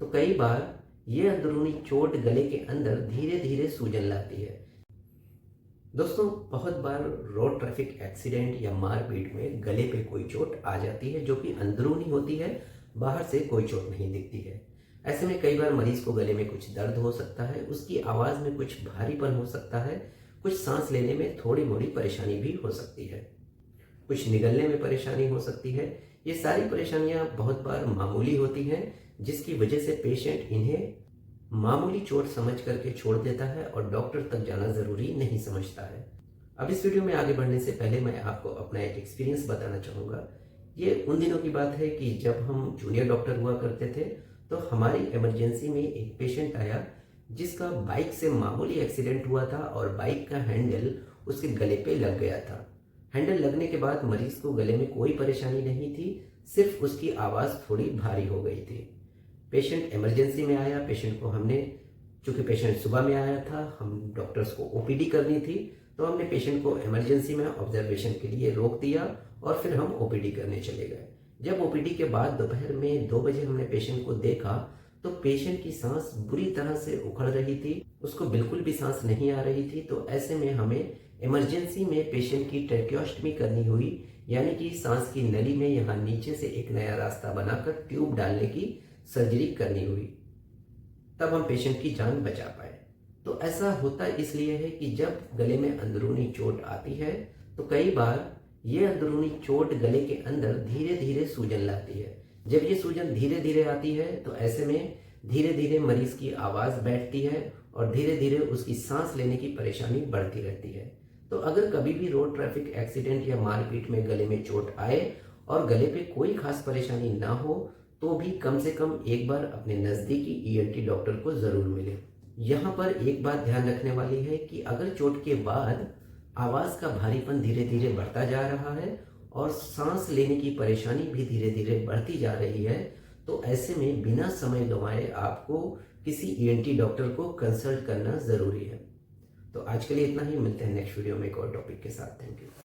तो कई बार ये अंदरूनी चोट गले के अंदर धीरे धीरे सूजन लाती है। दोस्तों, बहुत बार रोड ट्रैफिक एक्सीडेंट या मारपीट में गले पे कोई चोट आ जाती है जो कि अंदरूनी होती है, बाहर से कोई चोट नहीं दिखती है। ऐसे में कई बार मरीज को गले में कुछ दर्द हो सकता है, उसकी आवाज़ में कुछ भारीपन हो सकता है, कुछ सांस लेने में थोड़ी मोड़ी परेशानी भी हो सकती है, कुछ निगलने में परेशानी हो सकती है। ये सारी परेशानियां बहुत बार मामूली होती हैं, जिसकी वजह से पेशेंट इन्हें मामूली चोट समझ करके छोड़ देता है और डॉक्टर तक जाना ज़रूरी नहीं समझता है। अब इस वीडियो में आगे बढ़ने से पहले मैं आपको अपना एक एक्सपीरियंस बताना चाहूँगा। ये उन दिनों की बात है कि जब हम जूनियर डॉक्टर हुआ करते थे, तो हमारी इमरजेंसी में एक पेशेंट आया जिसका बाइक से मामूली एक्सीडेंट हुआ था और बाइक का हैंडल उसके गले पे लग गया था। हैंडल लगने के बाद मरीज को गले में कोई परेशानी नहीं थी, सिर्फ उसकी आवाज़ थोड़ी भारी हो गई थी। पेशेंट इमरजेंसी में आया। पेशेंट को हमने, चूंकि पेशेंट सुबह में आया था, हम डॉक्टर्स को ओपीडी करनी थी, तो हमने पेशेंट को इमरजेंसी में ऑब्जर्वेशन के लिए रोक दिया और फिर हम ओपीडी करने चले गए। जब ओपीडी के बाद दोपहर में 2 बजे हमने पेशेंट को देखा तो पेशेंट की सांस बुरी तरह से उखड़ रही थी, उसको बिल्कुल भी सांस नहीं आ रही थी। तो ऐसे में हमें इमरजेंसी में पेशेंट की ट्रेकियोस्टमी करनी हुई, यानी कि सांस की नली में यहाँ नीचे से एक नया रास्ता बनाकर ट्यूब डालने की सर्जरी करनी हुई, तब हम पेशेंट की जान बचा पाए। तो ऐसा होता इसलिए है कि जब गले में अंदरूनी चोट आती है तो कई बार ये अंदरूनी चोट गले के अंदर धीरे धीरे सूजन लाती है। जब ये सूजन धीरे धीरे आती है तो ऐसे में धीरे धीरे मरीज की आवाज़ बैठती है और धीरे धीरे उसकी सांस लेने की परेशानी बढ़ती रहती है। तो अगर कभी भी रोड ट्रैफिक एक्सीडेंट या मारपीट में गले में चोट आए और गले पे कोई खास परेशानी ना हो, तो भी कम से कम एक बार अपने नज़दीकी ईएनटी डॉक्टर को ज़रूर मिले। यहाँ पर एक बात ध्यान रखने वाली है कि अगर चोट के बाद आवाज़ का भारीपन धीरे धीरे बढ़ता जा रहा है और सांस लेने की परेशानी भी धीरे धीरे बढ़ती जा रही है, तो ऐसे में बिना समय गंवाए आपको किसी ईएनटी डॉक्टर को कंसल्ट करना ज़रूरी है। तो आज के लिए इतना ही, मिलते हैं नेक्स्ट वीडियो में एक और टॉपिक के साथ। Thank you.